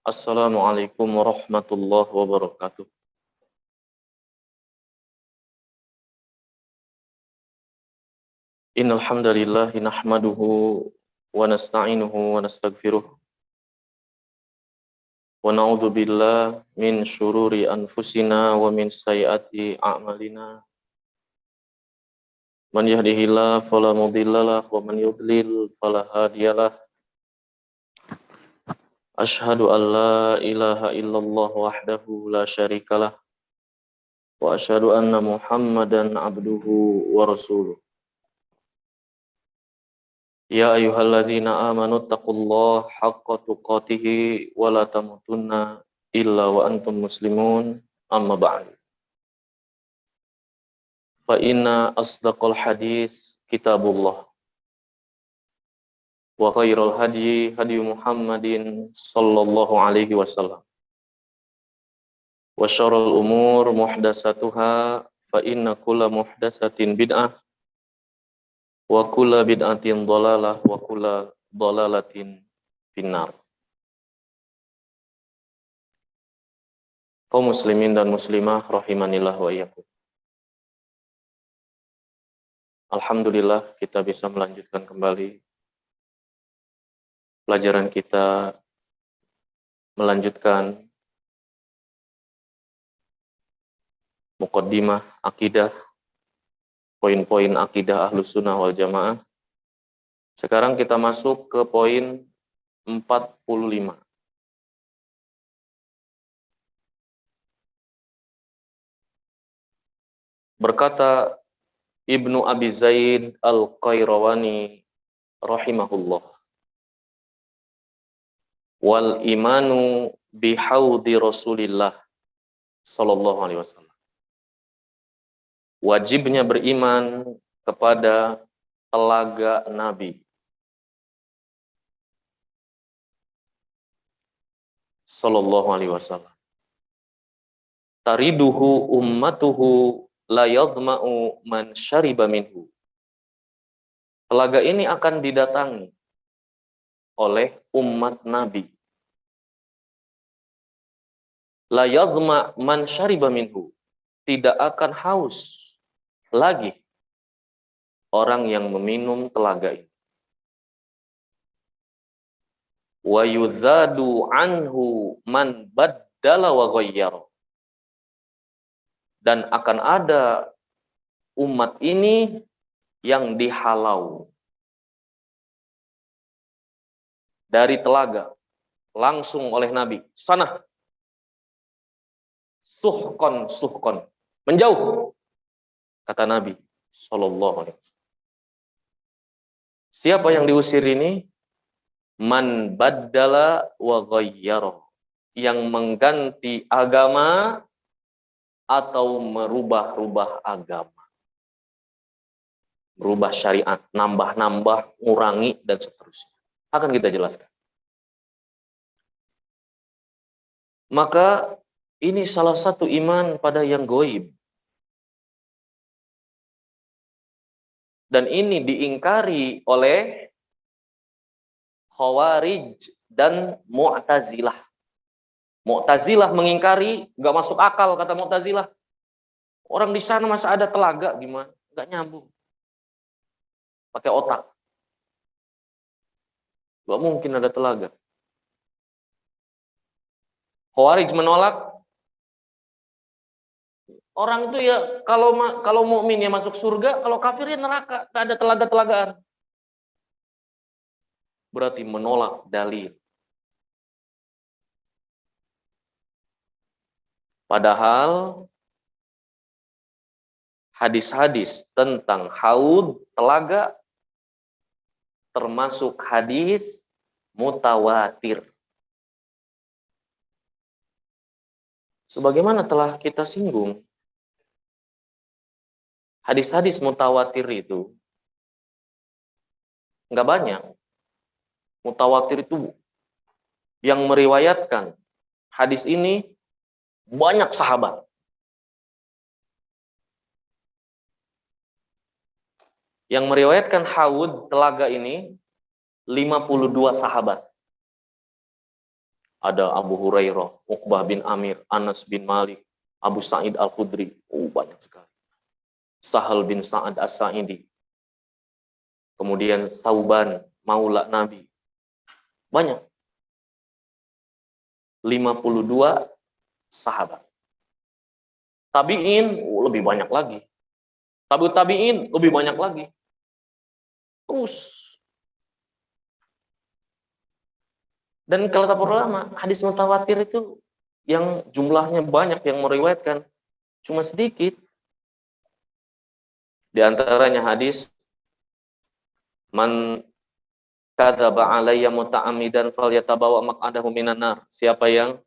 Assalamualaikum warahmatullahi wabarakatuh. Innal hamdalillah nahmaduhu wa nasta'inuhu wa nastaghfiruh wa na'udzu billahi min syururi anfusina wa min sayyiati a'malina. Man yahdihillahu fala mudhillalah wa man yudlil fala hadiyalah. Asyhadu an la ilaha illallah wahdahu la syarikalah wa asyhadu anna Muhammadan abduhu wa rasuluh. Ya ayyuhalladzina amanu taqullaha haqqa tuqatih wa la tamutunna illa wa antum muslimun amma ba'du. Fa inna asdaqal hadis kitabullah wa khairal hadi hadi Muhammadin sallallahu alaihi wasallam wa syarrul umur muhdatsatuha fa inna kulla muhdatsatin bid'ah wa kulla bid'atin dhalalah wa kulla dhalalatin finnar. Kaum muslimin dan muslimah rahimanillah wa iyyakum. Alhamdulillah kita bisa melanjutkan kembali pelajaran kita, melanjutkan muqaddimah akidah, poin-poin akidah Ahlus Sunnah wal Jamaah. Sekarang kita masuk ke poin 45. Berkata Ibnu Abi Zaid Al-Qayrawani rahimahullah, wal imanu bihaudi Rasulillah sallallahu alaihi wasallam. Wajibnya beriman kepada telaga Nabi sallallahu alaihi wasallam. Tariduhu ummatuhu la yadma'u man syariba minhu. Telaga ini akan didatangi oleh umat Nabi. La yadma' man syariba minhu. Tidak akan haus lagi orang yang meminum telaga ini. Wa yuzadu anhu man baddala wa ghayyara. Dan akan ada umat ini yang dihalau dari telaga langsung oleh Nabi. Sana, suhkon, suhkon, menjauh, kata Nabi sallallahu alaihi wasallam. Siapa yang diusir ini? Man baddala wa ghayyara, yang mengganti agama atau merubah-rubah agama, merubah syariat, nambah-nambah, ngurangi, dan seterusnya. Akan kita jelaskan. Maka ini salah satu iman pada yang gaib. Dan ini diingkari oleh Khawarij dan Mu'tazilah. Mu'tazilah mengingkari, nggak masuk akal kata Mu'tazilah. Orang di sana masa ada telaga gimana? Nggak nyambung. Pakai otak. Nggak mungkin ada telaga. Khawarij menolak. Orang itu ya kalau mukmin ya masuk surga, kalau kafir ya neraka, nggak ada telaga-telagaan. Berarti menolak dalil. Padahal hadis-hadis tentang haud, telaga, termasuk hadis mutawatir. Sebagaimana telah kita singgung, hadis-hadis mutawatir itu nggak banyak. Mutawatir itu yang meriwayatkan hadis ini banyak sahabat. Yang meriwayatkan haud, telaga ini 52 sahabat. Ada Abu Hurairah, Uqbah bin Amir, Anas bin Malik, Abu Sa'id Al-Khudri. Banyak sekali. Sahal bin Sa'ad As-Sa'idi. Kemudian Sauban, Maula Nabi. Banyak. 52 sahabat. Tabi'in, lebih banyak lagi. Tabi'ut tabi'in, lebih banyak lagi. Terus. Dan kalau kata para ulama, hadis mutawatir itu yang jumlahnya banyak yang meriwayatkan, cuma sedikit. Di antaranya hadis, man kadzaba alayya muta'ammidan falyatabawa maq'adahu minan nar. Siapa yang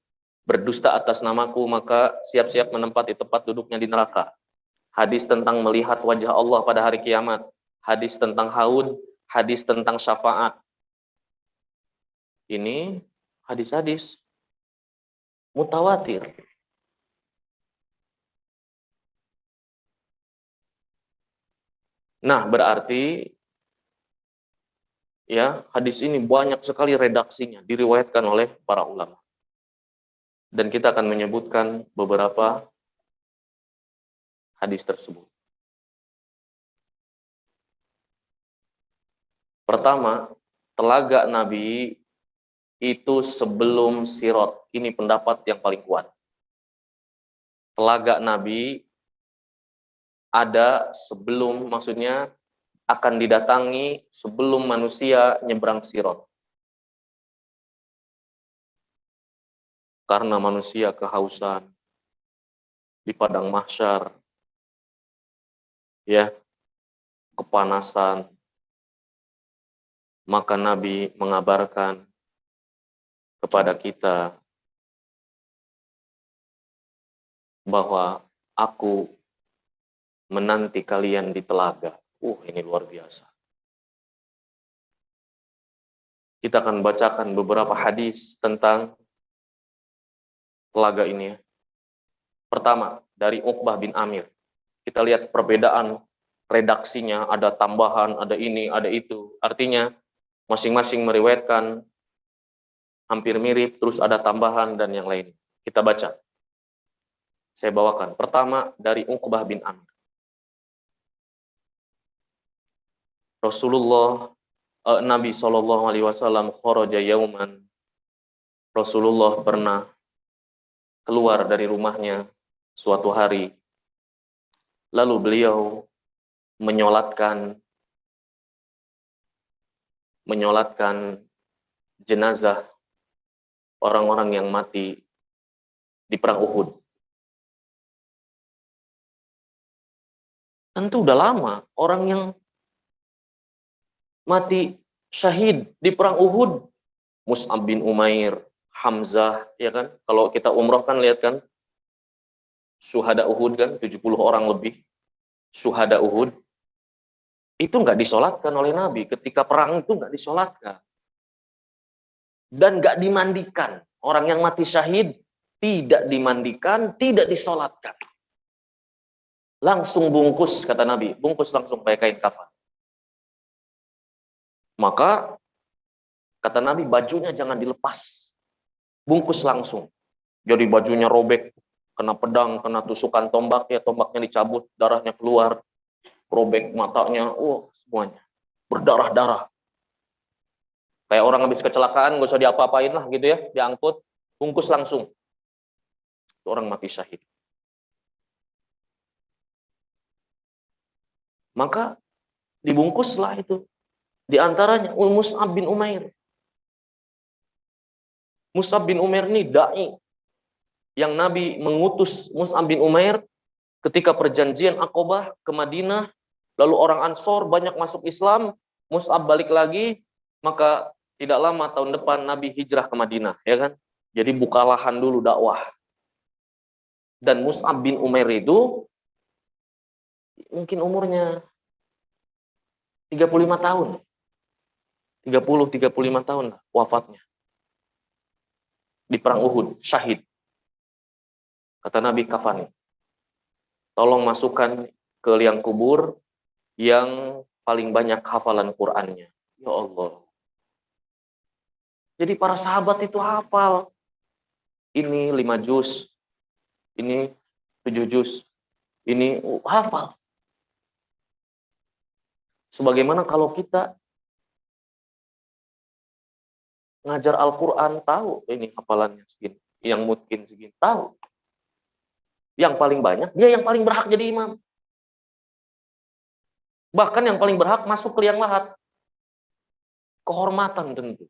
berdusta atas namaku, maka siap-siap menempati tempat duduknya di neraka. Hadis tentang melihat wajah Allah pada hari kiamat. Hadis tentang haud, hadis tentang syafaat. Ini hadis-hadis mutawatir. Nah, berarti ya, hadis ini banyak sekali redaksinya, diriwayatkan oleh para ulama. Dan kita akan menyebutkan beberapa hadis tersebut. Pertama, telaga Nabi itu sebelum Sirat. Ini pendapat yang paling kuat. Telaga Nabi ada sebelum, maksudnya akan didatangi sebelum manusia nyebrang Sirat. Karena manusia kehausan di padang mahsyar, ya, kepanasan, maka Nabi mengabarkan kepada kita bahwa aku menanti kalian di telaga. Ini luar biasa. Kita akan bacakan beberapa hadis tentang telaga ini. Pertama, dari Uqbah bin Amir. Kita lihat perbedaan redaksinya, ada tambahan, ada ini, ada itu. Artinya, masing-masing meriwayatkan hampir mirip, terus ada tambahan dan yang lain. Kita baca. Saya bawakan. Pertama, dari Uqbah bin Amir. Nabi SAW kharaja yauman. Rasulullah pernah keluar dari rumahnya suatu hari. Lalu beliau menyolatkan jenazah orang-orang yang mati di perang Uhud. Tentu udah lama orang yang mati syahid di perang Uhud. Mus'ab bin Umair, Hamzah, ya kan? Kalau kita umroh kan lihat kan, syuhada Uhud kan, 70 orang lebih. Syuhada Uhud. Itu nggak disolatkan oleh Nabi. Ketika perang itu nggak disolatkan. Dan nggak dimandikan. Orang yang mati syahid tidak dimandikan, tidak disolatkan. Langsung bungkus, kata Nabi. Bungkus langsung pakai kain kafan. Maka, kata Nabi, bajunya jangan dilepas. Bungkus langsung. Jadi bajunya robek. Kena pedang, kena tusukan tombak, ya tombaknya dicabut, darahnya keluar. Robek matanya, semuanya. Berdarah-darah. Kayak orang habis kecelakaan, nggak usah diapa-apain lah gitu ya. Diangkut, bungkus langsung. Itu orang mati syahid. Maka dibungkuslah itu. Di antaranya Mus'ab bin Umair. Mus'ab bin Umair ini da'i. Yang Nabi mengutus Mus'ab bin Umair ketika perjanjian Aqabah ke Madinah. Lalu orang Ansor banyak masuk Islam. Mus'ab balik lagi. Maka tidak lama tahun depan Nabi hijrah ke Madinah. Ya kan? Jadi buka lahan dulu dakwah. Dan Mus'ab bin Umair itu mungkin umurnya 35 tahun. 30-35 tahun wafatnya. Di perang Uhud, syahid. Kata Nabi, kafani. Tolong masukkan ke liang kubur yang paling banyak hafalan Qur'annya. Ya Allah. Jadi para sahabat itu hafal. Ini 5 juz, ini 7 juz, ini hafal. Sebagaimana kalau kita ngajar Al-Quran, tahu ini hafalannya segini, yang mungkin segini, tahu. Yang paling banyak, dia yang paling berhak jadi imam. Bahkan yang paling berhak masuk ke liang lahat. Kehormatan tentu.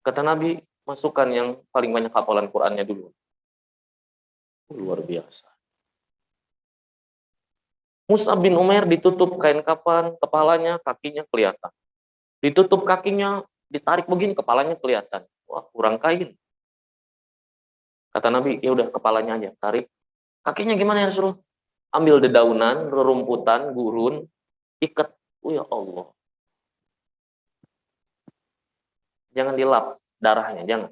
Kata Nabi, masukkan yang paling banyak hafalan Qurannya dulu. Luar biasa. Mus'ab bin Umair ditutup kain kafan, kepalanya, kakinya kelihatan. Ditutup kakinya, ditarik begini, kepalanya kelihatan. Wah, kurang kain. Kata Nabi, ya udah kepalanya aja, tarik. Kakinya gimana ya Rasulullah? Ambil dedaunan, rerumputan, gurun, ikat. Oh ya Allah. Jangan dilap darahnya, jangan.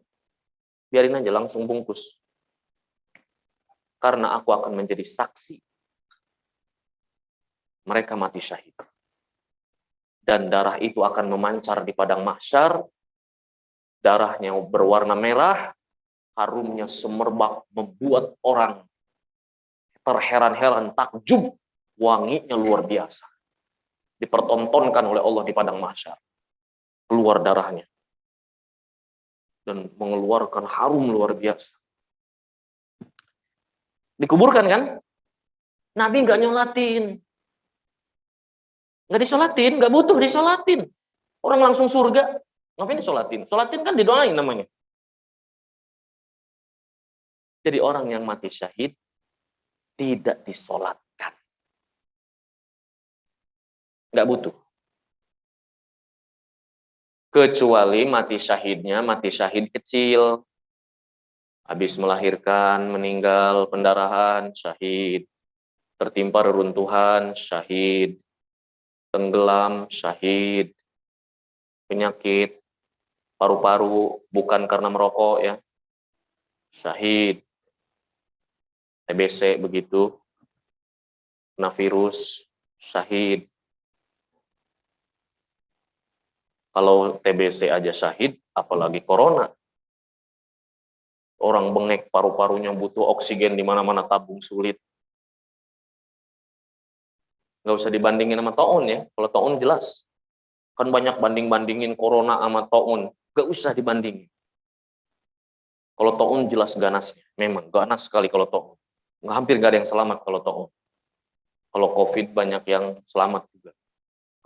Biarin aja, langsung bungkus. Karena aku akan menjadi saksi. Mereka mati syahid. Dan darah itu akan memancar di padang mahsyar. Darahnya berwarna merah, harumnya semerbak, membuat orang terheran-heran, takjub, wanginya luar biasa. Dipertontonkan oleh Allah di padang mahsyar. Keluar darahnya. Dan mengeluarkan harum luar biasa. Dikuburkan kan? Nabi nggak nyolatin. Nggak disolatin, nggak butuh disolatin. Orang langsung surga. Ngapain disolatin? Solatin kan didoain namanya. Jadi orang yang mati syahid tidak disolatkan. Nggak butuh. Kecuali mati syahidnya, mati syahid kecil. Habis melahirkan, meninggal, pendarahan, syahid. Tertimpa reruntuhan, syahid. Tenggelam, syahid. Penyakit, paru-paru, bukan karena merokok ya. Syahid. TBC begitu. Kena virus, syahid. Kalau TBC aja syahid, apalagi corona. Orang bengek paru-parunya butuh oksigen di mana-mana, tabung sulit. Nggak usah dibandingin sama taun ya. Kalau taun jelas. Kan banyak banding-bandingin corona sama taun. Nggak usah dibandingin. Kalau taun jelas ganasnya. Memang ganas sekali kalau taun. Hampir nggak ada yang selamat kalau taun. Kalau COVID banyak yang selamat juga.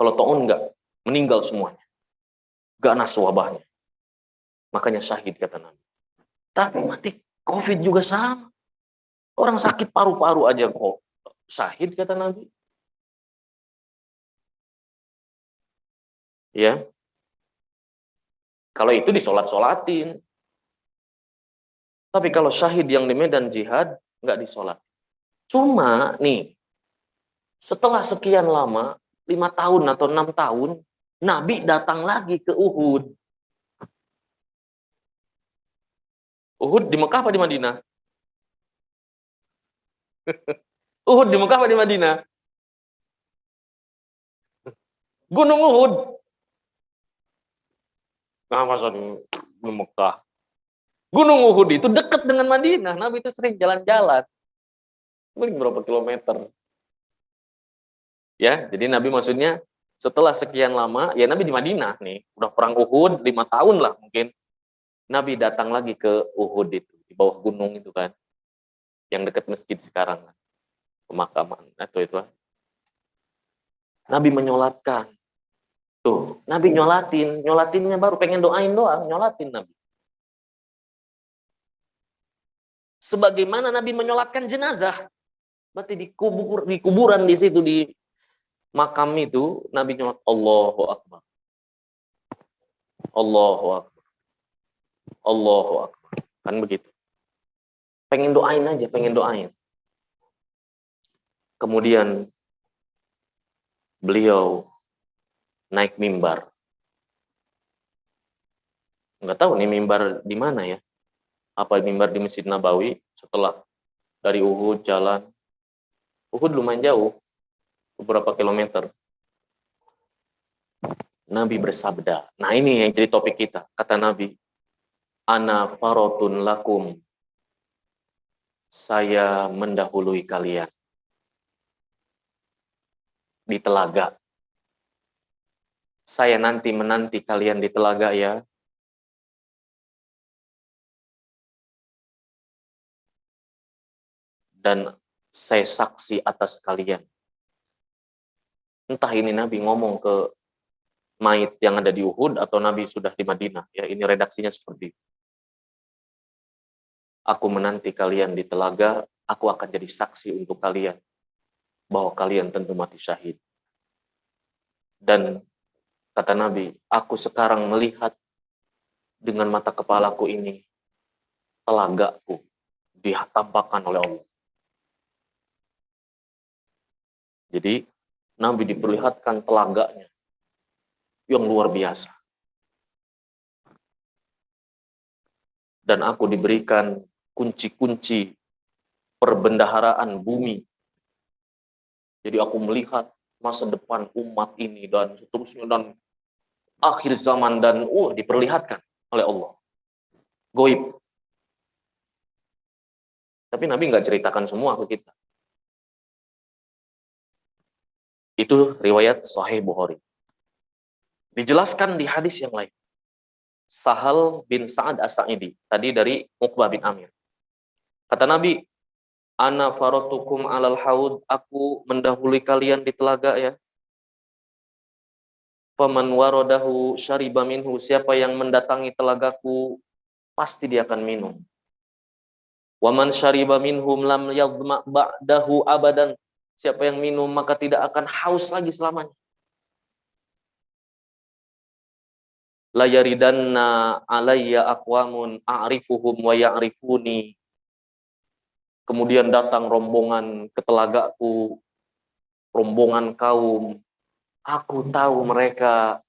Kalau taun nggak, meninggal semuanya. Ganas wabahnya. Makanya syahid kata Nabi. Tapi mati COVID juga sama. Orang sakit paru-paru aja kok syahid kata Nabi. Ya. Kalau itu disolat-solatin. Tapi kalau syahid yang di medan jihad, nggak disolat. Cuma nih, setelah sekian lama, 5 tahun atau 6 tahun, Nabi datang lagi ke Uhud. Uhud di Mekah apa di Madinah? Uhud di Mekah apa di Madinah? Gunung Uhud. Nah, masa di Mekah? Gunung Uhud itu dekat dengan Madinah. Nabi itu sering jalan-jalan. Mungkin berapa kilometer. Ya, jadi Nabi maksudnya setelah sekian lama, ya Nabi di Madinah nih. Udah perang Uhud 5 tahun lah mungkin. Nabi datang lagi ke Uhud itu. Di bawah gunung itu kan. Yang dekat masjid sekarang. Pemakaman. Atau itu. Nabi menyolatkan. Tuh, Nabi nyolatin. Nyolatinnya baru pengen doain doang. Nyolatin Nabi. Sebagaimana Nabi menyolatkan jenazah. Berarti di kuburan di situ, di makam itu, Nabi nyolat Allahu Akbar. Allahu Akbar. Allahu Akbar. Kan begitu. Pengen doain aja, pengen doain. Kemudian beliau naik mimbar. Nggak tahu nih mimbar di mana ya. Apa mimbar di Masjid Nabawi setelah dari Uhud jalan. Uhud lumayan jauh, beberapa kilometer. Nabi bersabda. Nah ini yang jadi topik kita. Kata Nabi, Ana farotun lakum. Saya mendahului kalian di telaga. Saya nanti menanti kalian di telaga ya. Dan saya saksi atas kalian. Entah ini Nabi ngomong ke mayit yang ada di Uhud atau Nabi sudah di Madinah. Ya, ini redaksinya seperti itu. Aku menanti kalian di telaga, aku akan jadi saksi untuk kalian bahwa kalian tentu mati syahid. Dan kata Nabi, aku sekarang melihat dengan mata kepalaku ini telagaku ditampakkan oleh Allah. Jadi Nabi diperlihatkan telaganya yang luar biasa. Dan aku diberikan kunci-kunci perbendaharaan bumi. Jadi aku melihat masa depan umat ini dan seterusnya dan akhir zaman dan diperlihatkan oleh Allah. Goib. Tapi Nabi nggak ceritakan semua ke kita. Itu riwayat Sahih Bukhari. Dijelaskan di hadis yang lain. Sahal bin Sa'ad As-Sa'idi. Tadi dari Uqbah bin Amir. Kata Nabi, Ana farotukum alal haud. Aku mendahului kalian di telaga ya. Faman warodahu syariba minhu. Siapa yang mendatangi telagaku, pasti dia akan minum. Waman syariba minhum lam yadma ba'dahu abadan. Siapa yang minum maka tidak akan haus lagi selamanya. La yaridanna alayya aqwamun a'rifuhum wa ya'rifuni. Kemudian datang rombongan ke telagaku, rombongan kaum. Aku tahu mereka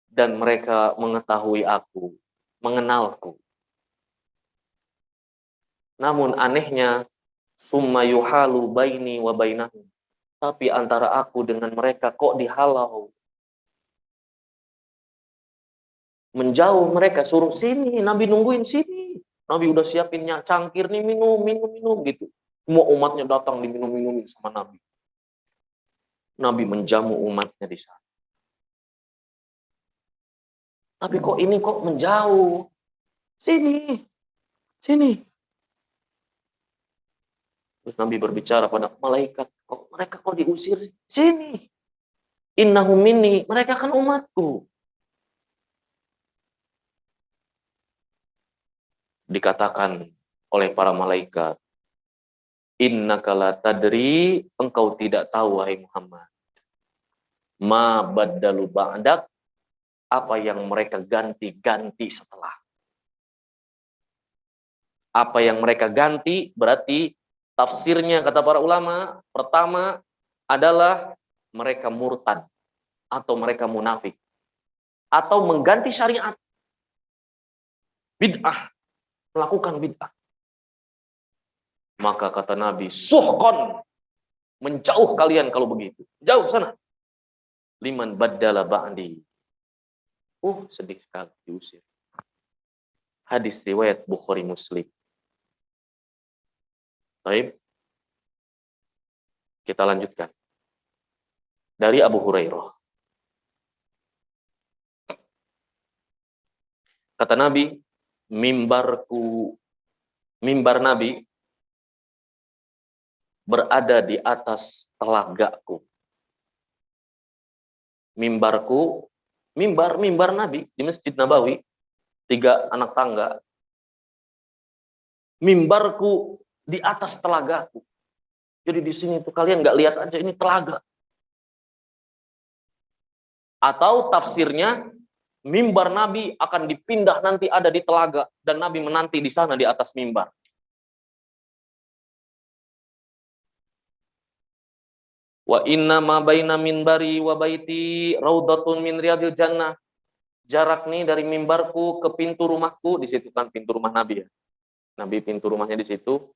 dan mereka mengetahui aku, mengenalku. Namun anehnya, summa yuhalu baini wa bainahum. Tapi antara aku dengan mereka kok dihalau. Menjauh mereka, suruh sini, Nabi nungguin sini. Nabi udah siapinnya cangkir nih, minum gitu. Semua umatnya datang diminum-minumin sama Nabi. Nabi menjamu umatnya di sana. Tapi kok ini kok menjauh? Sini, sini. Terus Nabi berbicara pada malaikat, kok mereka kok diusir? Sini. Innahum minni, mereka kan umatku. Dikatakan oleh para malaikat, innaka la tadri, engkau tidak tahu wahai Muhammad. Ma baddalu ba'dak, apa yang mereka ganti-ganti setelah. Apa yang mereka ganti berarti tafsirnya kata para ulama, pertama adalah mereka murtad atau mereka munafik atau mengganti syariat. Bid'ah, melakukan bid'ah. Maka kata Nabi, suhqan, menjauh kalian kalau begitu. Jauh sana. Liman baddala ba'di. Sedih sekali diusir. Hadis riwayat Bukhari Muslim. Baik. Kita lanjutkan. Dari Abu Hurairah. Kata Nabi, mimbar Nabi berada di atas telagaku. Mimbar Nabi di Masjid Nabawi, 3 anak tangga. Mimbarku di atas telagaku. Jadi di sini tuh kalian nggak lihat aja ini telaga. Atau tafsirnya, mimbar Nabi akan dipindah nanti ada di telaga dan Nabi menanti di sana di atas mimbar. Wa inna ma baina minbari wa baiti raudatun min riyadil jannah. Jarak nih dari mimbarku ke pintu rumahku, di situ kan pintu rumah Nabi ya. Nabi pintu rumahnya di situ.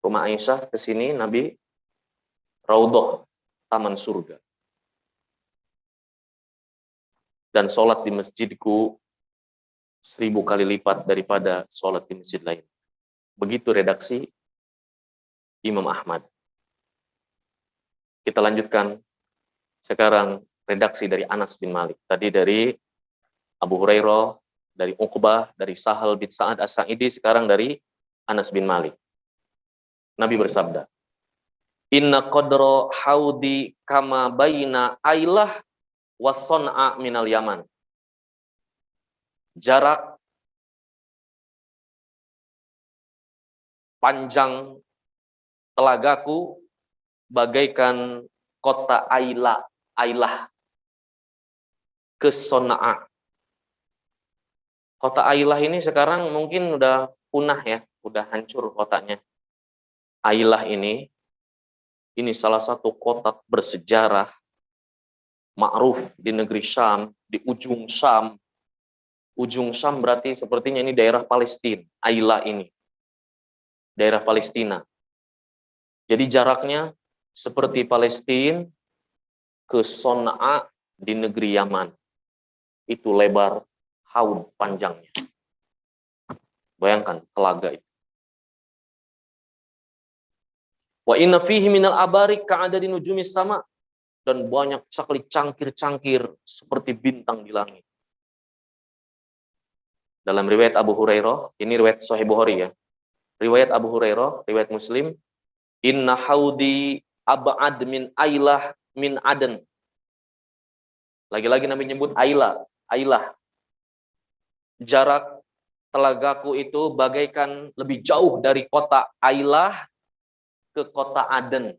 Rumah Aisyah ke sini, Nabi raudhah, taman surga. Dan sholat di masjidku 1000 kali lipat daripada sholat di masjid lain. Begitu redaksi Imam Ahmad. Kita lanjutkan sekarang redaksi dari Anas bin Malik. Tadi dari Abu Hurairah, dari Uqbah, dari Sahal bin Sa'ad As-Sa'idi, sekarang dari Anas bin Malik. Nabi bersabda, "Inna qadra haudi kama baina Ailah wa Son'a minal Yaman." Jarak panjang telagaku bagaikan kota Ailah ke Son'a. Kota Ailah ini sekarang mungkin udah punah ya, udah hancur kotanya. Ailah ini salah satu kota bersejarah, ma'ruf di negeri Syam, di ujung Syam. Ujung Syam berarti sepertinya ini daerah Palestina, Ailah ini. Daerah Palestina. Jadi jaraknya seperti Palestina ke Son'a di negeri Yaman. Itu lebar haud panjangnya. Bayangkan telaga itu. Wa inna fihi minal abarik ka'adadi nujumis sama, dan banyak sekali cangkir-cangkir seperti bintang di langit. Dalam riwayat Abu Hurairah, ini riwayat Sahih Bukhari ya. Riwayat Abu Hurairah, riwayat Muslim, inna haudi ab'ad min Ailah min Aden. Lagi-lagi Nabi nyebut Ailah. Jarak telagaku itu bagaikan lebih jauh dari kota Ailah ke kota Aden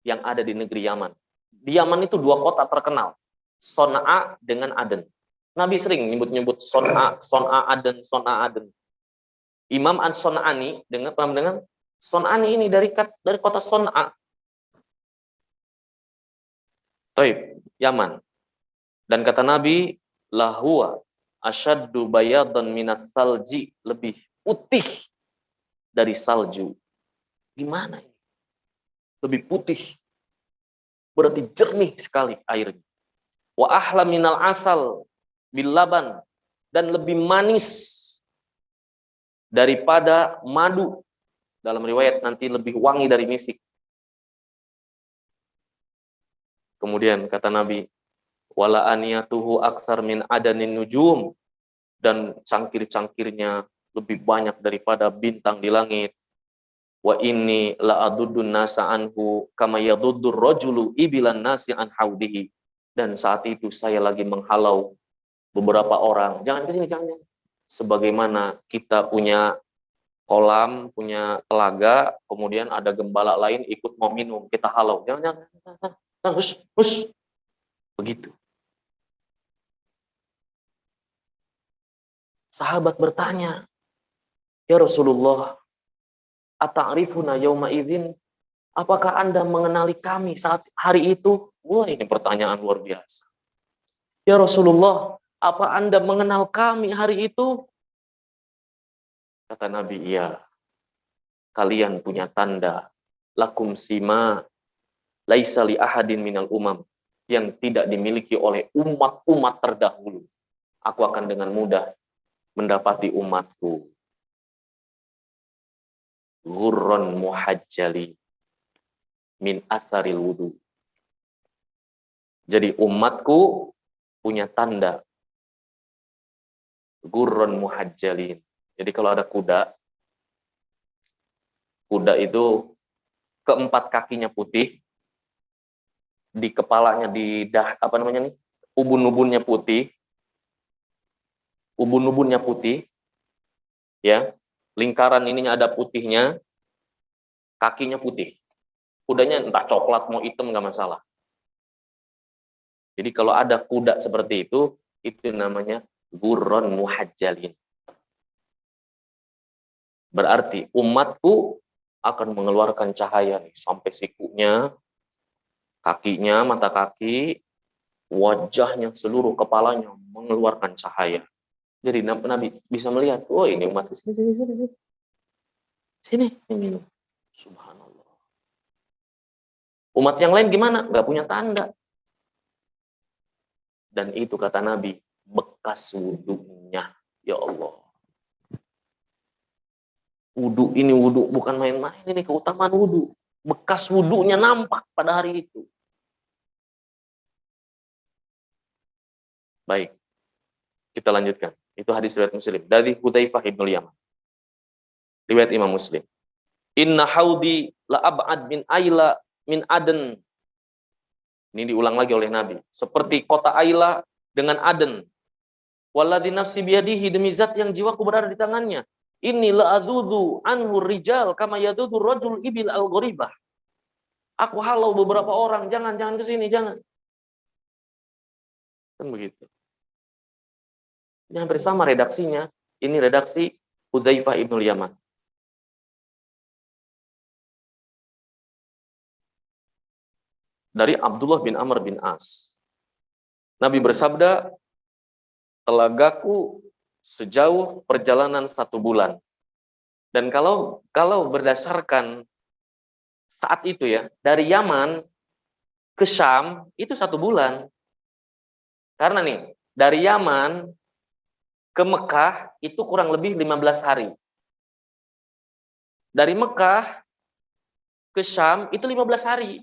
yang ada di negeri Yaman. Di Yaman itu 2 kota terkenal, Son'a dengan Aden. Nabi sering nyebut-nyebut Son'a Aden, Son'a Aden. Imam An-Son'ani, pernah mendengar? Son'ani ini dari kota Son'a. Taib, Yaman. Dan kata Nabi, lahua asyaddu bayadan minas salji, lebih putih dari salju. Gimana ini? Lebih putih. Berarti jernih sekali airnya. Wa ahla minal asal bil laban, dan lebih manis daripada madu. Dalam riwayat nanti lebih wangi dari misik. Kemudian kata Nabi, wala aniyatuhu aksar min adanin nujum, dan cangkir-cangkirnya lebih banyak daripada bintang di langit. Wa inni la aduddun nasa anhu kama yaduddur rajulu ibilan nasi an haudihi. Dan saat itu saya lagi menghalau beberapa orang. Jangan ke sini, jangan. Sebagaimana kita punya kolam, punya telaga, kemudian ada gembala lain ikut mau minum, kita halau. Jangan. Hush. Begitu. Sahabat bertanya, "Ya Rasulullah, ata'rifuna yauma idzin?" Apakah Anda mengenali kami saat hari itu? Wah, ini pertanyaan luar biasa. "Ya Rasulullah, apa Anda mengenal kami hari itu?" Kata Nabi, "Iya. Kalian punya tanda. Lakum sima laisa li ahadin minal umam, yang tidak dimiliki oleh umat-umat terdahulu. Aku akan dengan mudah mendapati umatku. Ghurran muhajjali min atharil wudu." Jadi umatku punya tanda. Ghurran muhajjalin. Jadi kalau ada kuda itu keempat kakinya putih, di kepalanya ubun-ubunnya putih, ya, lingkaran ininya ada putihnya, kakinya putih. Kudanya entah coklat mau hitam nggak masalah. Jadi kalau ada kuda seperti itu namanya ghurran muhajjalin. Berarti umatku akan mengeluarkan cahaya nih, sampai sikunya, kakinya, mata kaki, wajahnya, seluruh kepalanya mengeluarkan cahaya. Jadi Nabi bisa melihat, oh ini umatku, sini. Subhanallah. Umat yang lain gimana? Nggak punya tanda. Dan itu kata Nabi, bekas wudhunya. Ya Allah. Wudhu ini wudhu bukan main-main, ini keutamaan wudhu. Bekas wudhunya nampak pada hari itu. Baik, kita lanjutkan. Itu hadis riwayat Muslim dari Hudzaifah bin Yaman. Riwayat Imam Muslim. Inna haudi la ab'ad min Aila min Aden. Ini diulang lagi oleh Nabi. Seperti kota Aila dengan Aden. Walladzi nafsi biyadihi, demi zat yang jiwaku berada di tangannya. Inni la adzudu anhu rijal kama yadzudu rajul ibil al-gharibah. Aku halau beberapa orang, jangan ke sini, jangan. Kan begitu. Ini hampir sama redaksinya. Ini redaksi Hudzaifah ibn Yaman. Dari Abdullah bin Amr bin As. Nabi bersabda, telagaku sejauh perjalanan 1 bulan. Dan kalau berdasarkan saat itu ya, dari Yaman ke Syam itu 1 bulan. Karena nih, dari Yaman ke Mekah itu kurang lebih 15 hari. Dari Mekah ke Syam itu 15 hari.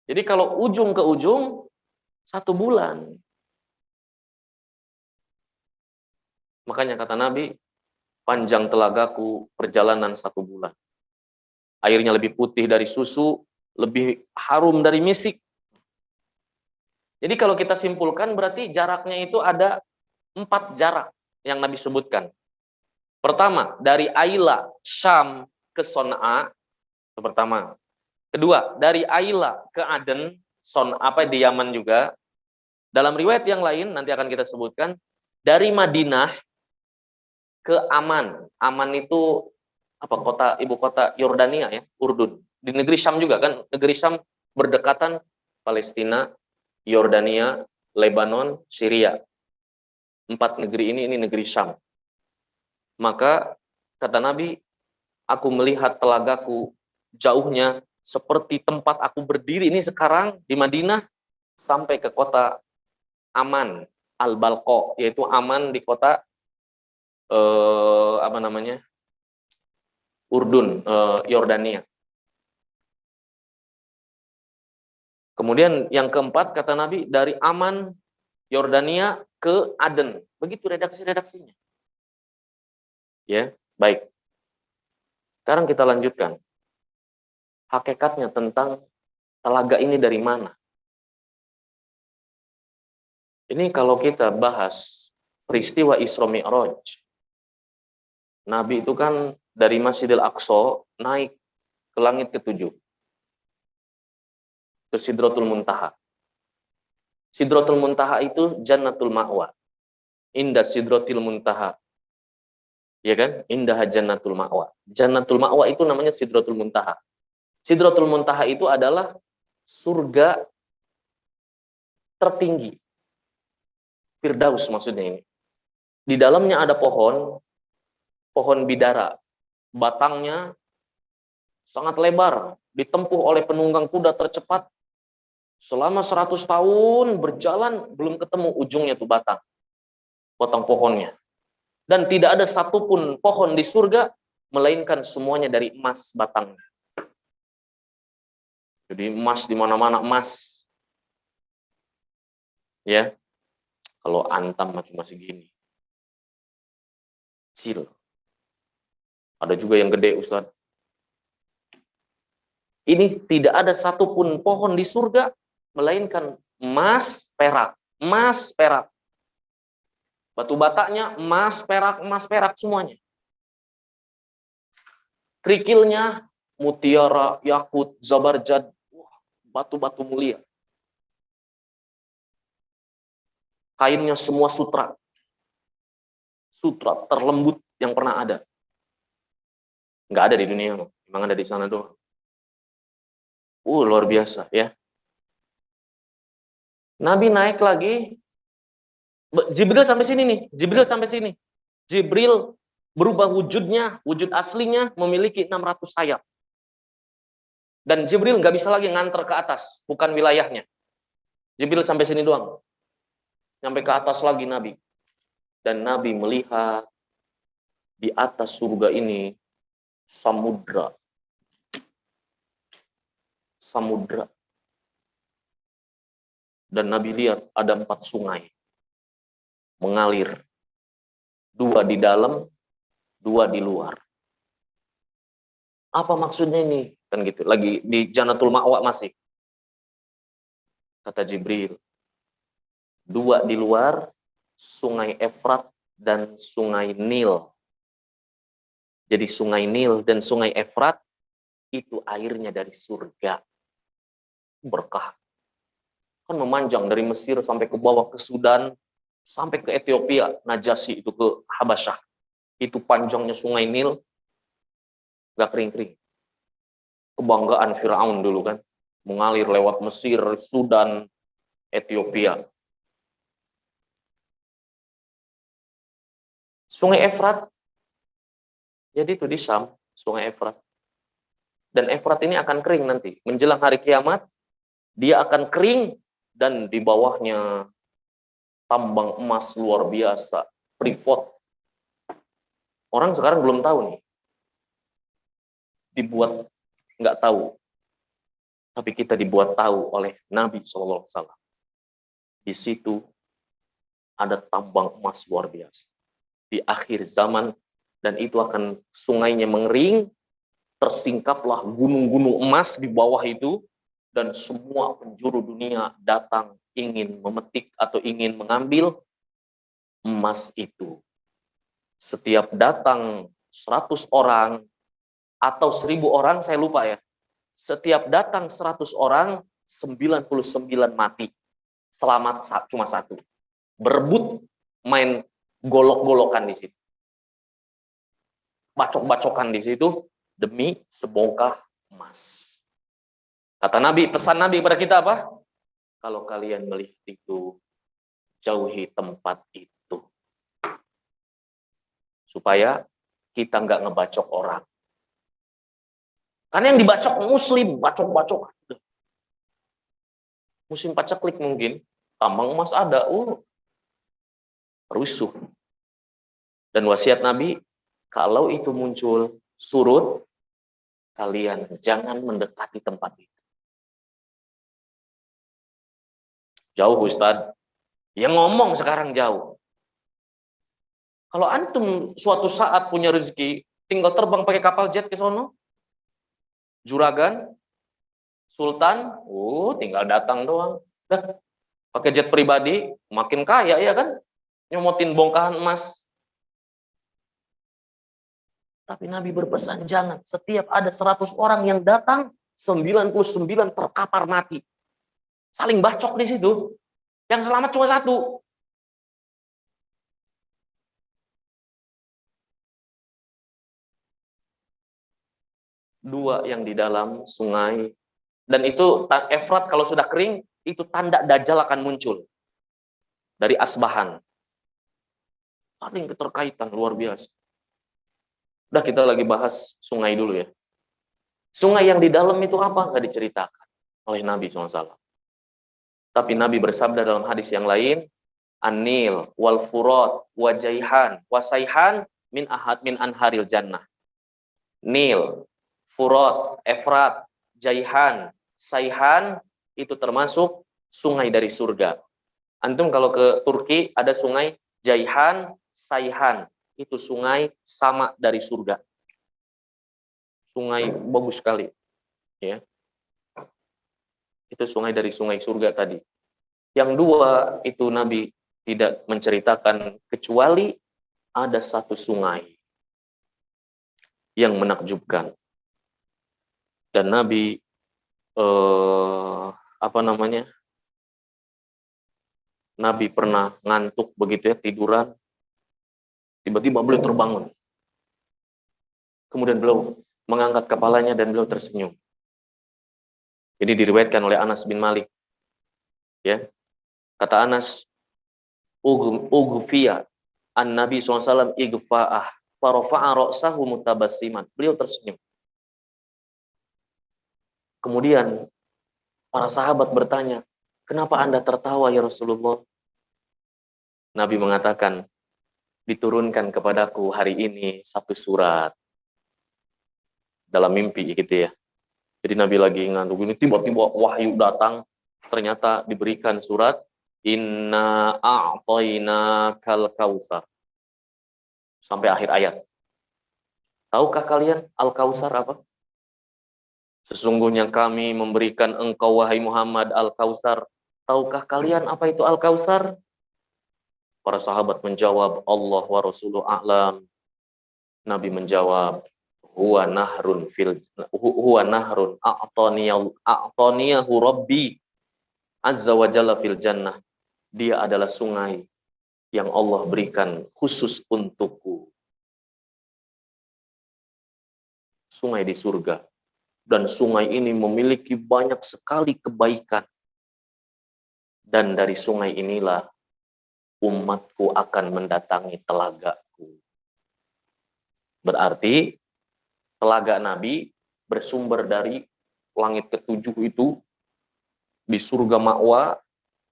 Jadi kalau ujung ke ujung 1 bulan. Makanya kata Nabi, panjang telagaku perjalanan 1 bulan. Airnya lebih putih dari susu, lebih harum dari misik. Jadi kalau kita simpulkan berarti jaraknya itu ada 4 jarak yang Nabi sebutkan. Pertama, dari Aila, Syam ke Son'a, itu pertama. Kedua, dari Aila ke Aden, di Yaman juga. Dalam riwayat yang lain, nanti akan kita sebutkan, dari Madinah ke Aman. Aman itu ibu kota Yordania ya, Urdun. Di negeri Syam juga kan, negeri Syam berdekatan Palestina, Yordania, Lebanon, Syria. 4 negeri ini negeri Syam. Maka kata Nabi, aku melihat telagaku jauhnya seperti tempat aku berdiri ini sekarang di Madinah sampai ke kota Aman, Al-Balqa, yaitu Aman di kota Urdun, Yordania. Kemudian yang keempat kata Nabi, dari Aman, Yordania ke Aden. Begitu redaksi-redaksinya. Ya, baik. Sekarang kita lanjutkan. Hakikatnya tentang telaga ini dari mana? Ini kalau kita bahas peristiwa Isra Mi'raj. Nabi itu kan dari Masjidil Aqsa naik ke langit ke-7. Ke Sidratul Muntaha. Sidratul Muntaha itu Jannatul Ma'wa. Indah Sidratul Muntaha. Ya kan? Indah Jannatul Ma'wa. Jannatul Ma'wa itu namanya Sidratul Muntaha. Sidratul Muntaha itu adalah surga tertinggi. Firdaus maksudnya ini. Di dalamnya ada pohon bidara. Batangnya sangat lebar, ditempuh oleh penunggang kuda tercepat. Selama 100 tahun berjalan, belum ketemu ujungnya tuh batang pohonnya. Dan tidak ada satupun pohon di surga, melainkan semuanya dari emas batangnya. Jadi emas di mana-mana emas. Ya. Kalau Antam cuma segini. Kecil. Ada juga yang gede, Ustaz. Ini tidak ada satupun pohon di surga, melainkan emas, perak. Emas, perak. Batu batanya emas, perak semuanya. Kerikilnya mutiara, yakut, zabarjad, batu-batu mulia. Kainnya semua sutra. Sutra terlembut yang pernah ada. Nggak ada di dunia, memang ada di sana doang. Luar biasa ya. Nabi naik lagi. Jibril sampai sini nih. Jibril berubah wujudnya, wujud aslinya memiliki 600 sayap. Dan Jibril nggak bisa lagi nganter ke atas, bukan wilayahnya. Jibril sampai sini doang. Sampai ke atas lagi Nabi. Dan Nabi melihat di atas surga ini samudra. Samudra. Dan Nabi lihat ada 4 sungai mengalir. 2 di dalam, 2 di luar. Apa maksudnya ini? Kan gitu. Lagi di Jannatul Ma'wa masih. Kata Jibril. 2 di luar, sungai Efrat dan sungai Nil. Jadi sungai Nil dan sungai Efrat itu airnya dari surga. Berkah. Kan memanjang dari Mesir sampai ke bawah ke Sudan, sampai ke Ethiopia, Najasyi itu ke Habasyah. Itu panjangnya sungai Nil, gak kering-kering. Kebanggaan Firaun dulu kan, mengalir lewat Mesir, Sudan, Ethiopia. Sungai Efrat, jadi itu di Syam, sungai Efrat. Dan Efrat ini akan kering nanti. Menjelang hari kiamat, dia akan kering dan di bawahnya tambang emas luar biasa. Freeport. Orang sekarang belum tahu nih. Dibuat nggak tahu. Tapi kita dibuat tahu oleh Nabi SAW. Di situ ada tambang emas luar biasa. Di akhir zaman, dan itu akan sungainya mengering, tersingkaplah gunung-gunung emas di bawah itu, dan semua penjuru dunia datang ingin memetik atau ingin mengambil emas itu. Setiap datang 100 orang atau 1000 orang, saya lupa ya. Setiap datang 100 orang, 99 mati. Selamat cuma 1. Berebut main golok-golokan di situ. Bacok-bacokan di situ demi sebongkah emas. Kata Nabi, pesan Nabi kepada kita apa? Kalau kalian melihat itu, jauhi tempat itu. Supaya kita nggak ngebacok orang. Karena yang dibacok muslim, bacok-bacok. Musim paceklik mungkin, tambang emas ada, rusuh. Dan wasiat Nabi, kalau itu muncul surut, kalian jangan mendekati tempat itu. Jauh Ustadz. Yang ngomong sekarang jauh. Kalau antum suatu saat punya rezeki, tinggal terbang pakai kapal jet ke sono. Juragan, Sultan, tinggal datang doang. Dah, pakai jet pribadi, makin kaya ya kan? Nyomotin bongkahan emas. Tapi Nabi berpesan, jangan. Setiap ada 100 orang yang datang, 99 terkapar mati. Saling bacok di situ. Yang selamat cuma 1. Dua yang di dalam sungai. Dan itu Efrat kalau sudah kering, itu tanda Dajjal akan muncul. Dari Asbahan. Saling keterkaitan luar biasa. Udah kita lagi bahas sungai dulu ya. Sungai yang di dalam itu apa? Nggak diceritakan oleh Nabi SAW. Tapi Nabi bersabda dalam hadis yang lain, An-Nil, wal Furat, wa Jaihan, wa Sayhan, min anharil jannah. Nil, Furat, Efrat, Jaihan, Sayhan, itu termasuk sungai dari surga. Antum kalau ke Turki, ada sungai Jaihan, Sayhan. Itu sungai sama dari surga. Sungai bagus sekali. Ya. Itu sungai dari sungai surga tadi. Yang dua, itu Nabi tidak menceritakan kecuali ada satu sungai yang menakjubkan. Dan Nabi Nabi pernah ngantuk begitu ya, tiduran. Tiba-tiba beliau terbangun. Kemudian beliau mengangkat kepalanya dan beliau tersenyum. Ini diriwayatkan oleh Anas bin Malik. Ya. Kata Anas, Ughfiya an Nabi SAW igfa'ah farafa'a ra'sahu mutabassiman. Beliau tersenyum. Kemudian para sahabat bertanya, kenapa Anda tertawa ya Rasulullah? Nabi mengatakan, diturunkan kepadaku hari ini satu surat dalam mimpi gitu ya. Jadi Nabi lagi ngantuk ini, tiba-tiba wahyu datang, ternyata diberikan surat Inna a'tayna kal kausar sampai akhir ayat. Tahukah kalian Al-Kausar apa? Sesungguhnya kami memberikan engkau wahai Muhammad Al-Kausar. Tahukah kalian apa itu Al-Kausar? Para sahabat menjawab, Allah wa Rasuluh a'lam. Nabi menjawab, huwa nahrun a'taniyahu rabbi azza wa jalla fil jannah. Dia adalah sungai yang Allah berikan khusus untukku. Sungai di surga. Dan sungai ini memiliki banyak sekali kebaikan. Dan dari sungai inilah umatku akan mendatangi telagaku. Berarti telaga Nabi bersumber dari langit ketujuh itu, di surga Ma'wa,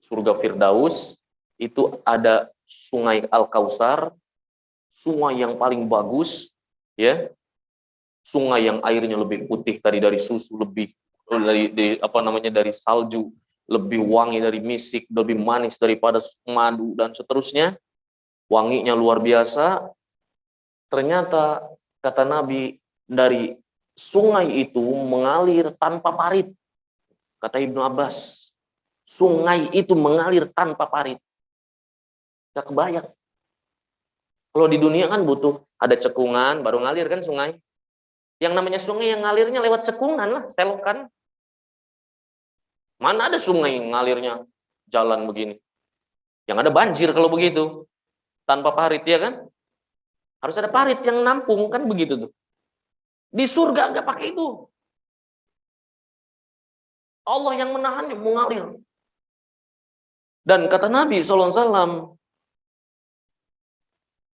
surga Firdaus, itu ada sungai Al-Kausar, sungai yang paling bagus, ya, sungai yang airnya lebih putih dari susu, lebih dari salju, lebih wangi dari misik, lebih manis daripada madu dan seterusnya, wanginya luar biasa. Ternyata kata Nabi, dari sungai itu mengalir tanpa parit. Kata Ibnu Abbas, sungai itu mengalir tanpa parit. Gak kebayang. Kalau di dunia kan butuh ada cekungan baru ngalir kan sungai. Yang namanya sungai yang ngalirnya lewat cekungan lah, selokan. Mana ada sungai yang ngalirnya jalan begini. Yang ada banjir kalau begitu. Tanpa parit, ya kan? Harus ada parit yang nampung, kan begitu tuh. Di surga nggak pakai itu. Allah yang menahannya mengalir. Dan kata Nabi SAW,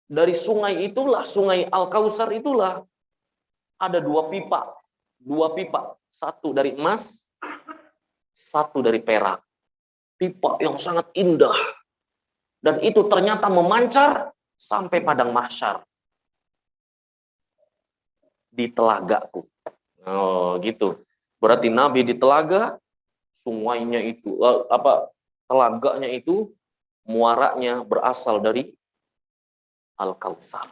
dari sungai itulah, sungai Al-Kausar itulah, ada dua pipa. Dua pipa. Satu dari emas, satu dari perak. Pipa yang sangat indah. Dan itu ternyata memancar sampai padang mahsyar. Di telagaku. Oh, gitu. Berarti Nabi di telaga, sungainya itu, telaganya itu, muaranya berasal dari Al-Kausar.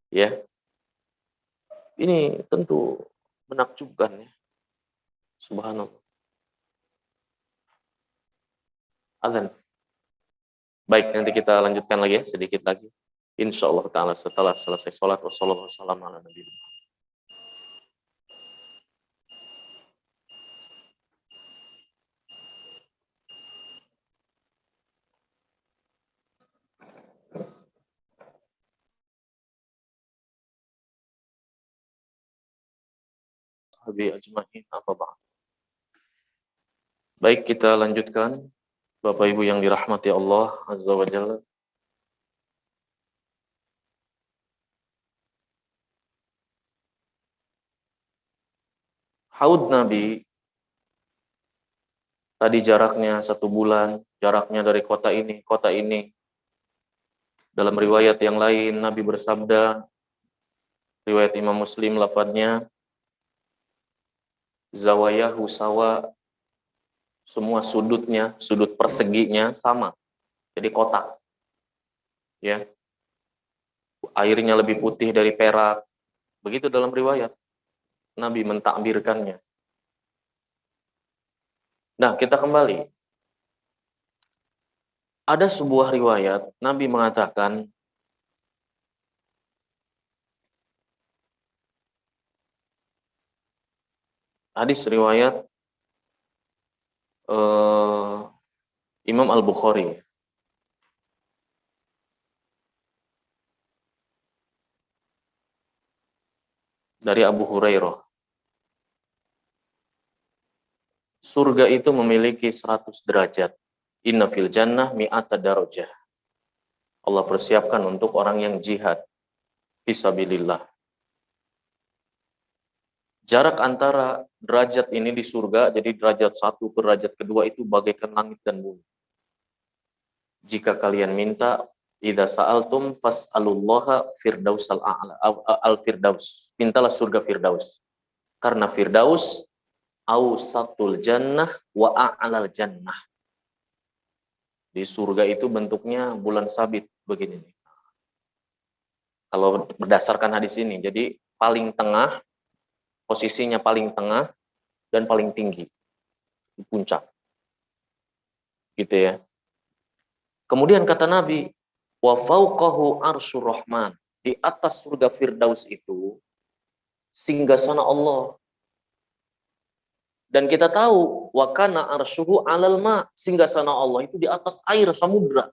Ya. Ini tentu menakjubkan ya. Subhanallah. Azan. Baik, nanti kita lanjutkan lagi ya, sedikit lagi. Insya Allah ta'ala setelah selesai sholat. Wassalamualaikum warahmatullahi wabarakatuh. Baik, kita lanjutkan. Bapak Ibu yang dirahmati Allah Azza wa Jalla. Haud Nabi, tadi jaraknya 1 bulan, jaraknya dari kota ini, kota ini. Dalam riwayat yang lain, Nabi bersabda, riwayat Imam Muslim lafadznya, zawayahu sawa, semua sudutnya, sudut perseginya sama. Jadi kotak. Ya. Airnya lebih putih dari perak. Begitu dalam riwayat. Nabi mentakbirkannya. Nah, kita kembali. Ada sebuah riwayat, Nabi mengatakan, hadis riwayat Imam Al-Bukhari. Dari Abu Hurairah. Surga itu memiliki 100 derajat. Inna fil jannah mi'ata darajah. Allah persiapkan untuk orang yang jihad fisabilillah. Jarak antara derajat ini di surga, jadi derajat 1 ke derajat kedua itu bagaikan langit dan bumi. Jika kalian minta, idza sa'altum fas'alullaha firdausal a'la al firdaus. Mintalah surga firdaus. Karena firdaus ausatul jannah wa a'lal jannah. Di surga itu bentuknya bulan sabit begini nih. Kalau berdasarkan hadis ini, jadi paling tengah, posisinya paling tengah dan paling tinggi di puncak. Gitu ya. Kemudian kata Nabi, wa fauqahu arsyur rahman. Di atas surga firdaus itu singgasana Allah. Dan kita tahu wa kana arsyuhu 'alal ma, singgasana Allah itu di atas air samudra.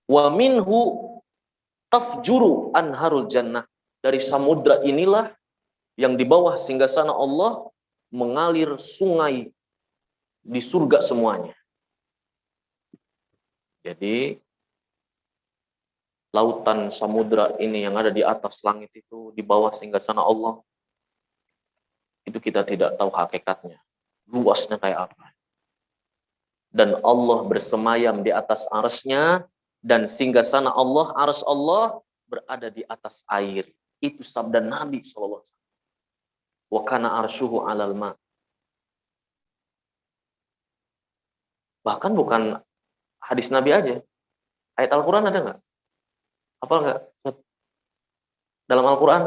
Wa minhu tafjuru anharul jannah. Dari samudra inilah yang di bawah singgasana Allah mengalir sungai di surga semuanya. Jadi lautan samudra ini yang ada di atas langit itu di bawah singgasana Allah, itu kita tidak tahu hakikatnya, luasnya kayak apa. Dan Allah bersemayam di atas arsy-Nya, dan singgasana Allah, arsy Allah berada di atas air. Itu sabda Nabi SAW. Wa kana arsyuhu 'alal ma. Bahkan bukan hadis Nabi aja, ayat Al-Quran ada nggak? Apa nggak? Dalam Al-Quran,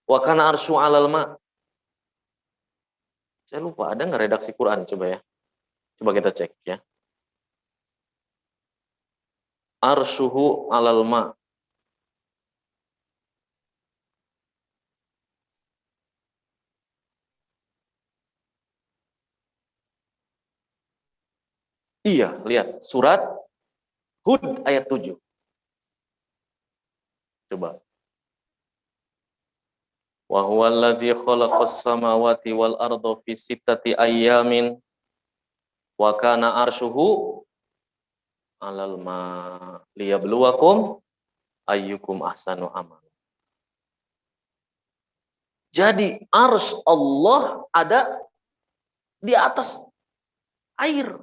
wa kana arsyu 'alal ma. Saya lupa, ada nggak redaksi Quran? Coba ya. Coba kita cek ya. Arsyuhu 'alal ma. Iya, lihat. Surat Hud ayat 7. Coba. Wa huwal ladzi khalaqas samawati wal arda fi sittati ayyamin wa kana arsyuhu 'alal ma liyabluwakum ayyukum ahsanu amal. Jadi arsy Allah ada di atas air.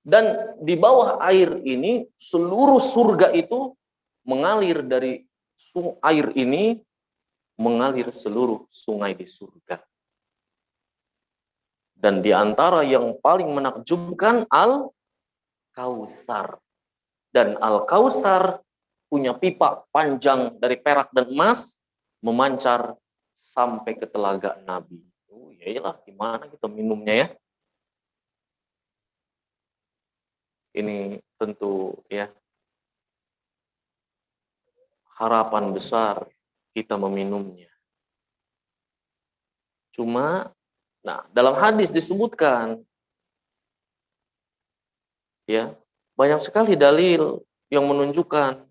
Dan di bawah air ini seluruh surga itu mengalir dari air ini, mengalir seluruh sungai di surga. Dan di antara yang paling menakjubkan Al-Kautsar. Dan Al-Kautsar punya pipa panjang dari perak dan emas, memancar sampai ke telaga Nabi. Oh iyalah, gimana kita minumnya ya? Ini tentu ya harapan besar kita meminumnya. Cuma, nah dalam hadis disebutkan ya banyak sekali dalil yang menunjukkan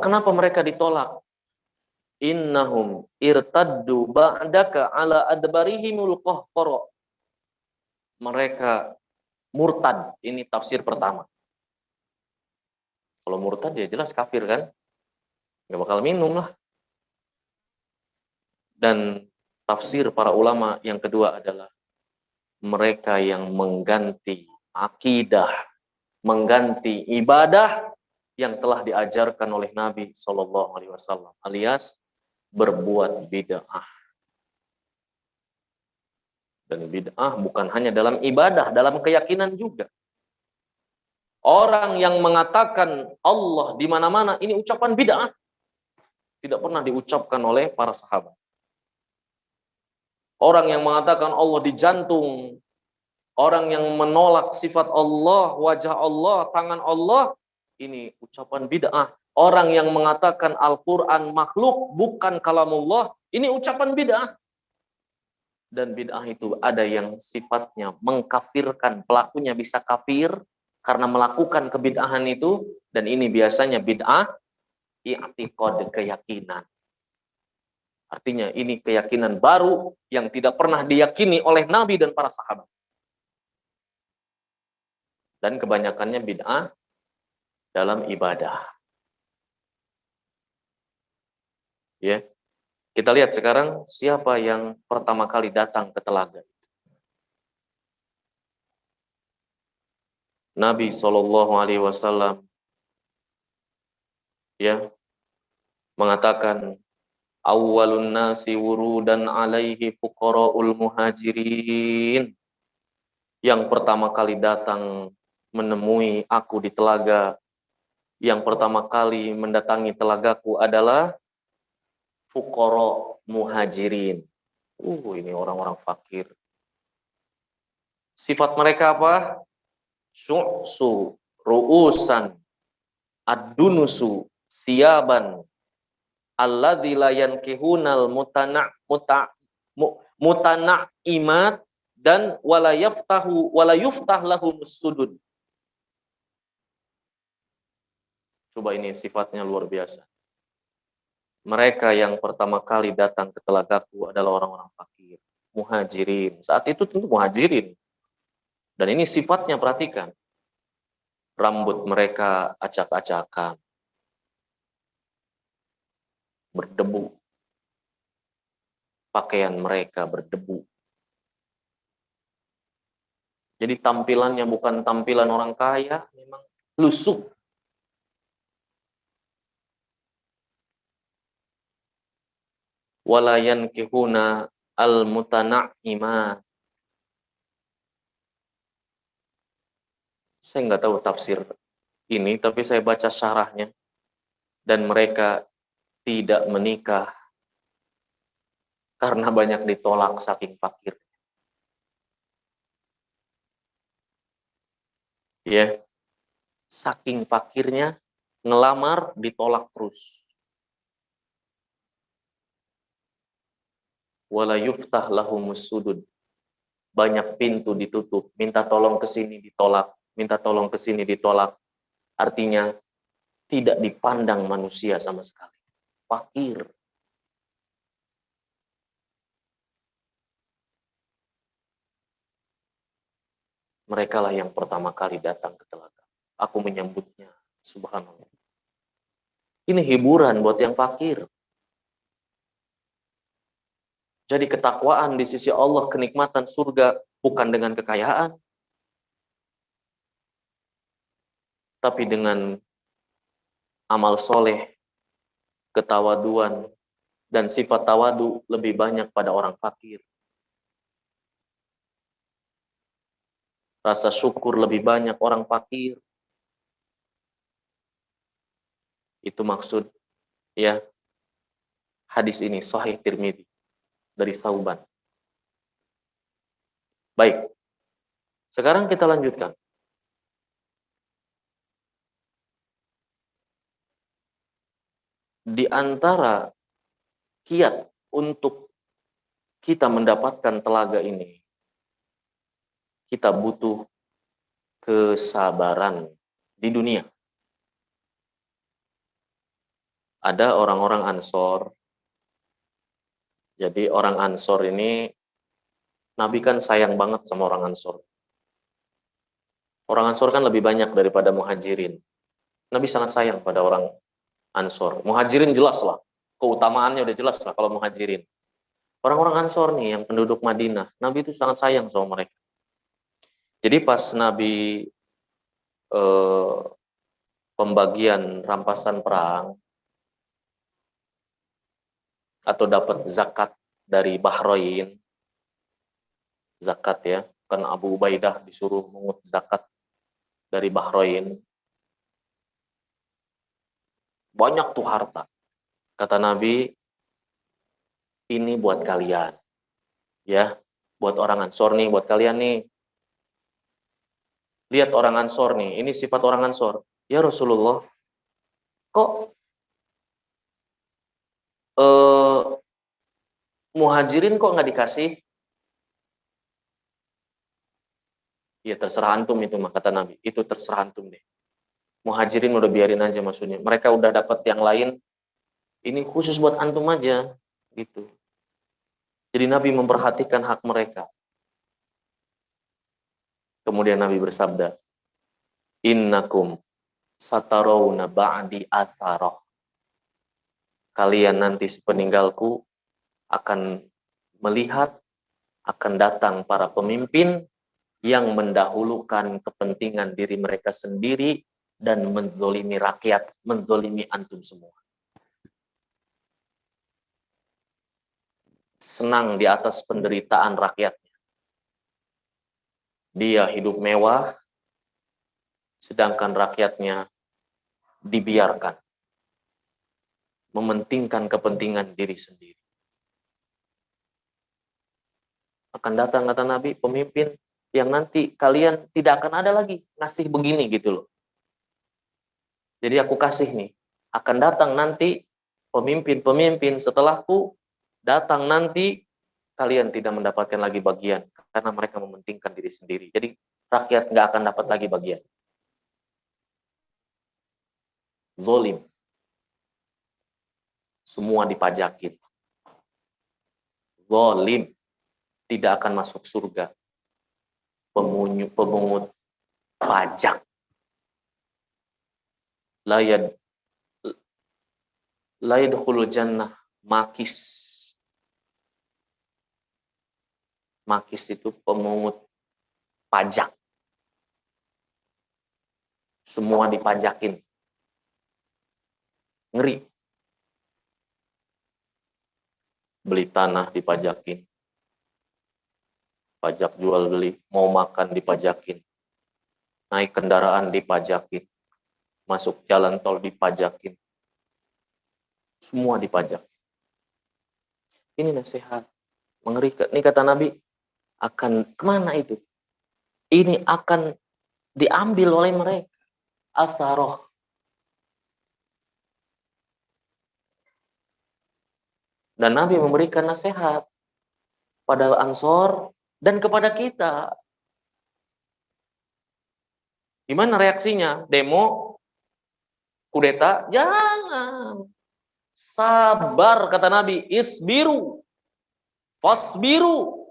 kenapa mereka ditolak. Innahum irtaddu ba'daka ala adbarihimul qahqara. Mereka murtad, ini tafsir pertama. Kalau murtad ya jelas kafir kan, nggak bakal minum lah. Dan tafsir para ulama yang kedua adalah mereka yang mengganti akidah, mengganti ibadah yang telah diajarkan oleh Nabi Shallallahu Alaihi Wasallam, alias berbuat bid'ah. Dan bid'ah bukan hanya dalam ibadah, dalam keyakinan juga. Orang yang mengatakan Allah di mana-mana, ini ucapan bid'ah. Tidak pernah diucapkan oleh para sahabat. Orang yang mengatakan Allah di jantung, orang yang menolak sifat Allah, wajah Allah, tangan Allah, ini ucapan bid'ah. Orang yang mengatakan Al-Quran makhluk, bukan kalamullah, ini ucapan bid'ah. Dan bid'ah itu ada yang sifatnya mengkafirkan, pelakunya bisa kafir karena melakukan kebid'ahan itu, dan ini biasanya bid'ah i'tiqad, keyakinan. Artinya ini keyakinan baru yang tidak pernah diyakini oleh Nabi dan para sahabat. Dan kebanyakannya bid'ah dalam ibadah. Ya. Kita lihat sekarang siapa yang pertama kali datang ke telaga. Nabi SAW ya mengatakan awwalun nasi wurudan alaihi fuqara'ul muhajirin. Yang pertama kali datang menemui aku di telaga, yang pertama kali mendatangi telagaku adalah fuqara muhajirin. Ini orang-orang fakir. Sifat mereka apa? Syu'su ru'usan ad-dunusu siyaban alladzi la yankihunal mutana'imat dan wala yuftah lahum sudud. Coba ini sifatnya luar biasa. Mereka yang pertama kali datang ke telagaku adalah orang-orang fakir, muhajirin. Saat itu tentu muhajirin. Dan ini sifatnya, perhatikan. Rambut mereka acak-acakan. Berdebu. Pakaian mereka berdebu. Jadi tampilannya bukan tampilan orang kaya, memang lusuh. Walayan kihuna al-mutana'imat. Saya nggak tahu tafsir ini, tapi saya baca syarahnya. Dan mereka tidak menikah karena banyak ditolak saking fakir. Ya, saking fakirnya, ngelamar ditolak terus. Wala yuftah lahumus sudud. Banyak pintu ditutup, minta tolong ke sini ditolak, minta tolong ke sini ditolak. Artinya tidak dipandang manusia sama sekali. Fakir. Mereka lah yang pertama kali datang ke telaga. Aku menyambutnya. Subhanallah. Ini hiburan buat yang fakir. Jadi ketakwaan di sisi Allah, kenikmatan surga bukan dengan kekayaan, tapi dengan amal soleh, ketawaduan, dan sifat tawadu lebih banyak pada orang fakir. Rasa syukur lebih banyak orang fakir. Itu maksud ya hadis ini, Sahih Tirmidzi dari Sauban. Baik, sekarang kita lanjutkan. Di antara kiat untuk kita mendapatkan telaga ini, kita butuh kesabaran di dunia. Ada orang-orang Ansor. Jadi orang Ansor ini, Nabi kan sayang banget sama orang Ansor. Orang Ansor kan lebih banyak daripada Muhajirin. Nabi sangat sayang pada orang Ansor. Muhajirin jelas lah, keutamaannya udah jelas lah kalau Muhajirin. Orang-orang Ansor nih yang penduduk Madinah, Nabi itu sangat sayang sama mereka. Jadi pas Nabi pembagian rampasan perang atau dapat zakat dari Bahrain, zakat ya, kan Abu Ubaidah disuruh mengut zakat dari Bahrain. Banyak tuh harta. Kata Nabi, ini buat kalian. Ya, buat orang Ansor nih, buat kalian nih. Lihat orang Ansor nih, ini sifat orang Ansor. Ya Rasulullah, kok Muhajirin kok nggak dikasih? Ya terserah antum itu mah, kata Nabi. Itu terserah antum deh. Muhajirin udah biarin aja maksudnya. Mereka udah dapat yang lain, ini khusus buat antum aja. Gitu. Jadi Nabi memperhatikan hak mereka. Kemudian Nabi bersabda, Innakum satarawna ba'di atharoh. Kalian nanti sepeninggalku akan melihat, akan datang para pemimpin yang mendahulukan kepentingan diri mereka sendiri dan menzolimi rakyat, menzolimi antum semua. Senang di atas penderitaan rakyatnya. Dia hidup mewah, sedangkan rakyatnya dibiarkan mementingkan kepentingan diri sendiri. Akan datang, kata Nabi, pemimpin yang nanti kalian tidak akan ada lagi ngasih begini gitu loh. Jadi aku kasih nih, akan datang nanti pemimpin-pemimpin setelahku, datang nanti kalian tidak mendapatkan lagi bagian karena mereka mementingkan diri sendiri. Jadi rakyat nggak akan dapat lagi bagian. Zolim. Semua dipajakin. Zolim. Tidak akan masuk surga. Pemungut pajak. La yadkhulul jannah makis. Makis itu pemungut pajak. Semua dipajakin. Ngeri. Beli tanah dipajakin. Pajak jual beli, mau makan dipajakin. Naik kendaraan dipajakin. Masuk jalan tol dipajakin. Semua dipajak. Ini nasihat. Mengerikan. Ini kata Nabi, akan kemana itu? Ini akan diambil oleh mereka. Asaroh. Dan Nabi memberikan nasihat pada Ansor dan kepada kita. Gimana reaksinya? Demo? Kudeta? Jangan. Sabar, kata Nabi. Isbiru. Fasbiru.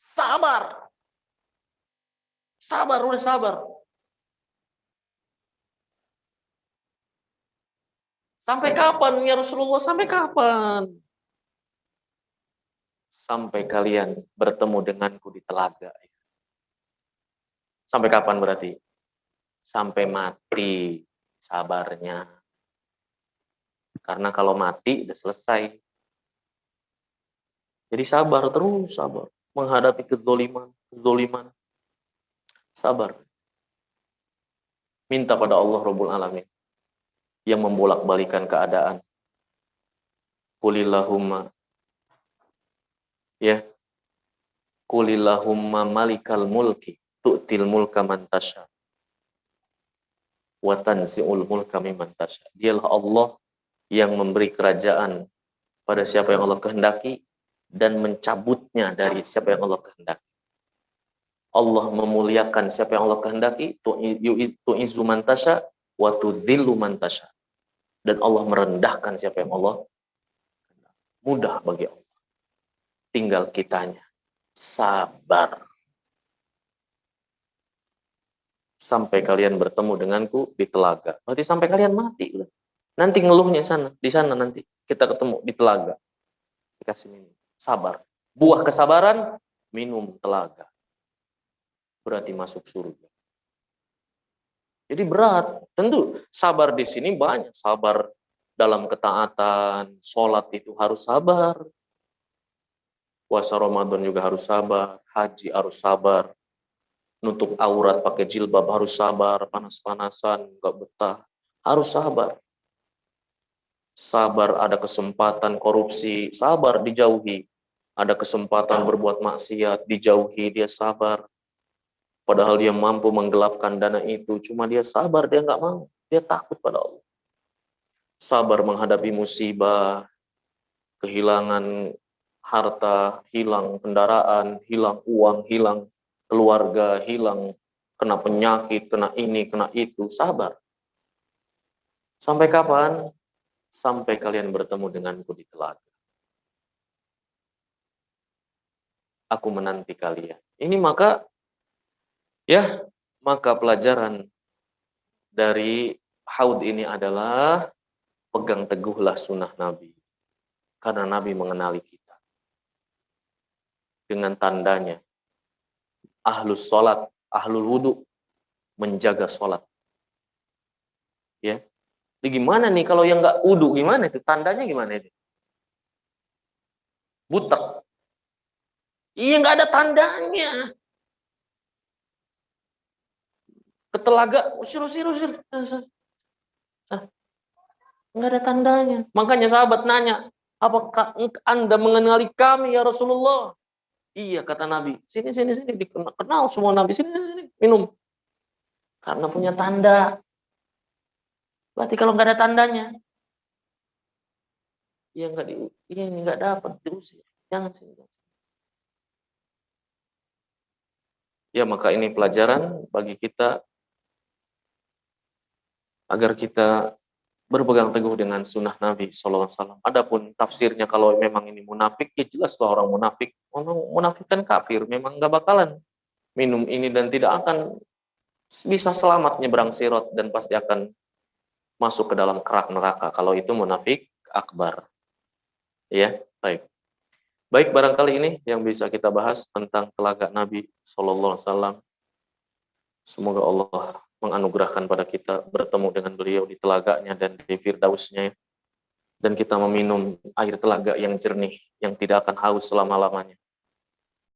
Sabar. Sabar, udah sabar. Sampai kapan ya Rasulullah? Sampai kapan? Sampai kalian bertemu denganku di telaga. Sampai kapan berarti? Sampai mati sabarnya. Karena kalau mati udah selesai. Jadi sabar terus, sabar. Menghadapi kezoliman. Sabar. Minta pada Allah Rabbul Alamin yang membolak-balikan keadaan. Qulillahumma ya. Qulillahumma malikal mulki tu'til mulka man tasha wa tanzi'ul mulka mimman tasha. Dialah Allah yang memberi kerajaan pada siapa yang Allah kehendaki dan mencabutnya dari siapa yang Allah kehendaki. Allah memuliakan siapa yang Allah kehendaki, tu'izzu man tasha wa tudzillu man tasha. Dan Allah merendahkan siapa yang Allah kehendaki. Mudah bagi Allah. Tinggal kitanya sabar. Sampai kalian bertemu denganku di telaga. Berarti sampai kalian mati. Nanti ngeluhnya sana, di sana nanti kita ketemu di telaga. Dikasih minum. Sabar. Buah kesabaran, minum telaga. Berarti masuk surga. Jadi berat. Tentu sabar di sini banyak. Sabar dalam ketaatan, sholat itu harus sabar. Puasa Ramadan juga harus sabar. Haji harus sabar. Nutup aurat pakai jilbab harus sabar. Panas-panasan, nggak betah. Harus sabar. Sabar ada kesempatan korupsi, sabar dijauhi. Ada kesempatan berbuat maksiat, dijauhi, dia sabar. Padahal dia mampu menggelapkan dana itu, cuma dia sabar, dia nggak mau. Dia takut pada Allah. Sabar menghadapi musibah, kehilangan harta, hilang kendaraan, hilang uang, hilang keluarga, hilang kena penyakit, kena ini, kena itu. Sabar. Sampai kapan? Sampai kalian bertemu denganku di telaga. Aku menanti kalian. Ini maka pelajaran dari haud ini adalah pegang teguhlah sunnah Nabi. Karena Nabi mengenali kita. Dengan tandanya, ahlus sholat, ahlul wudu, menjaga sholat. Ya. Jadi gimana nih kalau yang nggak wudu, gimana itu? Tandanya gimana itu? Butek. Iya, nggak ada tandanya. Ke telaga, usir. Nggak ada tandanya. Makanya sahabat nanya, apakah Anda mengenali kami ya Rasulullah? Iya, kata Nabi. Sini. Dikenal semua Nabi. Sini. Minum. Karena punya tanda. Berarti kalau nggak ada tandanya, ya nggak dapat diusir. Jangan sini. Ya, maka ini pelajaran bagi kita agar kita berpegang teguh dengan sunnah Nabi SAW. Adapun tafsirnya kalau memang ini munafik, ya jelaslah orang munafik. Orang munafik kan kafir, memang nggak bakalan minum ini dan tidak akan bisa selamat nyebrang sirat dan pasti akan masuk ke dalam kerak neraka. Kalau itu munafik akbar. Ya, baik. Baik, barangkali ini yang bisa kita bahas tentang telaga Nabi SAW. Semoga Allah menganugerahkan pada kita bertemu dengan beliau di telaganya dan di firdausnya, dan kita meminum air telaga yang jernih yang tidak akan haus selama-lamanya.